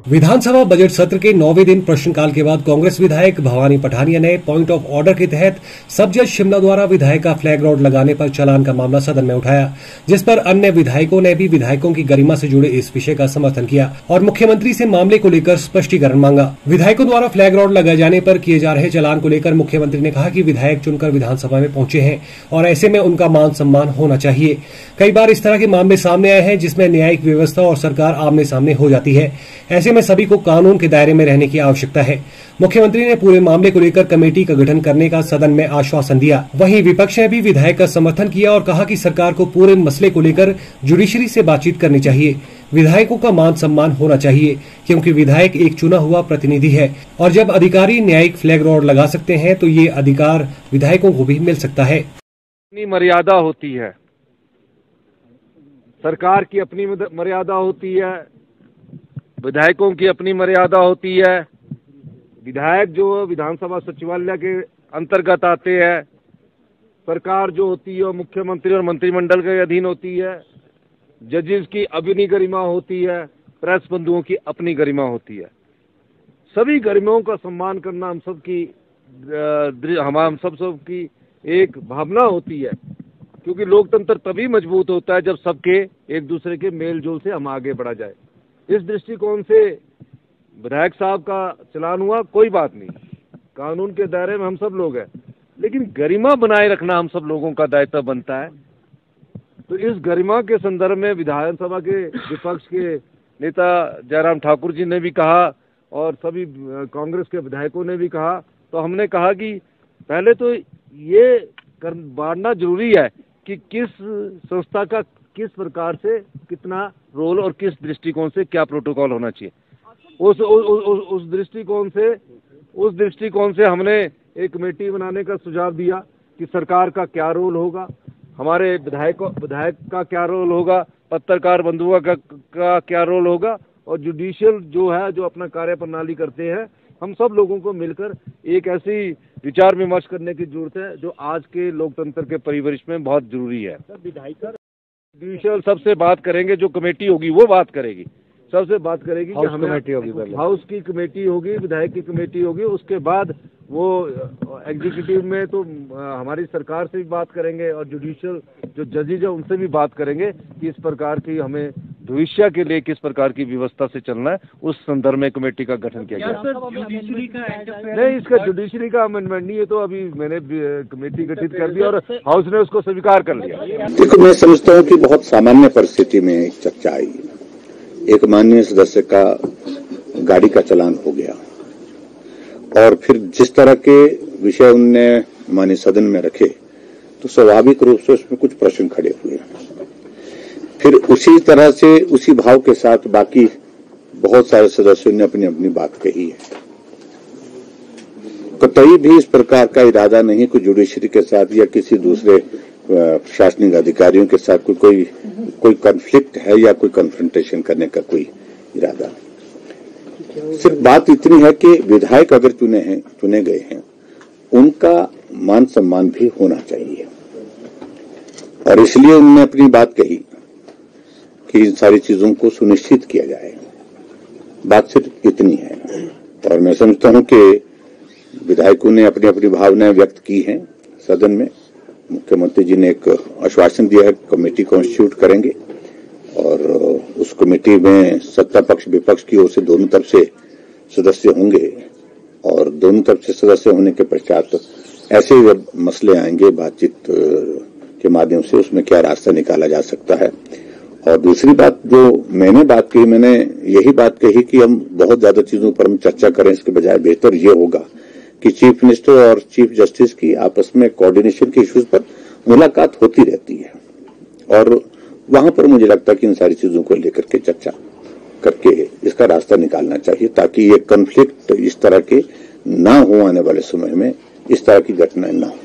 विधानसभा budget सत्र के 9वें दिन प्रश्नकाल के बाद कांग्रेस विधायक भवानी पठानिया ने पॉइंट ऑफ ऑर्डर के तहत सब जज शिमला द्वारा विधायक का फ्लैग रॉड लगाने पर चालान का मामला सदन में उठाया, जिस पर अन्य विधायकों ने भी विधायकों की गरिमा से जुड़े इस विषय का समर्थन किया और मुख्यमंत्री से मामले को लेकर स्पष्टीकरण मांगा। विधायकों द्वारा फ्लैग रॉड लगाए जाने पर किए जा रहे चालान को लेकर मुख्यमंत्री ने कहा कि विधायक चुनकर विधानसभा में पहुंचे हैं और ऐसे में उनका मान सम्मान होना चाहिए। कई बार इस तरह के मामले सामने आए हैं जिसमें न्यायिक व्यवस्था और सरकार आमने सामने हो जाती है। ऐसे में सभी को कानून के दायरे में रहने की आवश्यकता है। मुख्यमंत्री ने पूरे मामले को लेकर कमेटी का गठन करने का सदन में आश्वासन दिया। वहीं विपक्ष ने भी विधायक का समर्थन किया और कहा कि सरकार को पूरे मसले को लेकर जुडिशरी से बातचीत करनी चाहिए। विधायकों का मान सम्मान होना चाहिए क्योंकि विधायक एक चुना हुआ प्रतिनिधि है और जब अधिकारी न्यायिक फ्लैग रॉड लगा सकते हैं तो ये अधिकार विधायकों को भी मिल सकता है। अपनी मर्यादा होती है, सरकार की अपनी मर्यादा होती है, विधायकों की अपनी मर्यादा होती है। विधायक जो विधानसभा सचिवालय के अंतर्गत आते हैं, सरकार जो होती है मुख्यमंत्री और मंत्रिमंडल के अधीन होती है, जजेस की अपनी गरिमा होती है, प्रेस बंधुओं की अपनी गरिमा होती है। सभी गरिमाओं का सम्मान करना हम सबकी एक भावना होती है, क्योंकि लोकतंत्र तभी मजबूत होता है जब सबके एक दूसरे के मेल जोल से हम आगे बढ़ा जाए। इस दृष्टिकोण से विधायक साहब का चलान हुआ, कोई बात नहीं, कानून के दायरे में हम सब लोग हैं, लेकिन गरिमा बनाए रखना हम सब लोगों का दायित्व बनता है। तो इस गरिमा के संदर्भ में विधानसभा के विपक्ष के नेता जयराम ठाकुर जी ने भी कहा और सभी कांग्रेस के विधायकों ने भी कहा, तो हमने कहा कि पहले तो ये बांटना जरूरी है कि किस संस्था का किस प्रकार से कितना रोल और किस दृष्टिकोण से क्या प्रोटोकॉल होना चाहिए। उस दृष्टिकोण से हमने एक कमेटी बनाने का सुझाव दिया कि सरकार का क्या रोल होगा, हमारे विधायक का क्या रोल होगा, पत्रकार बंधुओं का क्या रोल होगा और जुडिशियल जो है जो अपना कार्य प्रणाली करते हैं, हम सब लोगों को मिलकर एक ऐसी विचार विमर्श करने की जरूरत है जो आज के लोकतंत्र के परिवेश में बहुत जरूरी है। जुडिशियल सबसे बात करेंगे, जो कमेटी होगी वो बात करेगी, सबसे बात करेगी कि हमें हाउस की कमेटी होगी, विधायक की कमेटी होगी, उसके बाद वो एग्जीक्यूटिव में तो हमारी सरकार से भी बात करेंगे और जुडिशियल जो जजेज है उनसे भी बात करेंगे कि इस प्रकार की हमें भविष्य के लिए किस प्रकार की व्यवस्था से चलना है। उस संदर्भ में कमेटी का गठन किया गया। नहीं, इसका जुडिशरी का अमेंडमेंट नहीं है, तो अभी मैंने कमेटी गठित कर दी और हाउस ने उसको स्वीकार कर लिया। देखो, मैं समझता हूँ कि बहुत सामान्य परिस्थिति में एक चर्चा आई, एक माननीय सदस्य का गाड़ी का चालान हो गया और फिर जिस तरह के विषय उनने माननीय सदन में रखे तो स्वाभाविक रूप से उसमें कुछ प्रश्न खड़े हुए। फिर उसी तरह से उसी भाव के साथ बाकी बहुत सारे सदस्यों ने अपनी अपनी बात कही है। कतई भी इस प्रकार का इरादा नहीं कि जुडिशरी के साथ या किसी दूसरे प्रशासनिक अधिकारियों के साथ कोई कॉन्फ्लिक्ट है या कोई कन्फ्रंटेशन करने का कोई इरादा। सिर्फ बात इतनी है कि विधायक अगर चुने गए हैं, उनका मान सम्मान भी होना चाहिए और इसलिए उन्होंने अपनी बात कही कि इन सारी चीजों को सुनिश्चित किया जाए। बात सिर्फ इतनी है और मैं समझता हूं कि विधायकों ने अपनी अपनी भावनाएं व्यक्त की हैं सदन में। मुख्यमंत्री जी ने एक आश्वासन दिया है, कमेटी कॉन्स्टिट्यूट करेंगे और उस कमेटी में सत्ता पक्ष विपक्ष की ओर से दोनों तरफ से सदस्य होंगे और दोनों तरफ से सदस्य होने के पश्चात ऐसे मसले आएंगे बातचीत के माध्यम से, उसमें क्या रास्ता निकाला जा सकता है। और दूसरी बात जो मैंने बात कही, मैंने यही बात कही कि हम बहुत ज्यादा चीजों पर हम चर्चा करें, इसके बजाय बेहतर ये होगा कि चीफ मिनिस्टर और चीफ जस्टिस की आपस में कोऑर्डिनेशन के इश्यूज पर मुलाकात होती रहती है और वहां पर मुझे लगता है कि इन सारी चीजों को लेकर के चर्चा करके इसका रास्ता निकालना चाहिए ताकि ये कॉन्फ्लिक्ट इस तरह के ना हो, आने वाले समय में इस तरह की घटनाएं ना हो।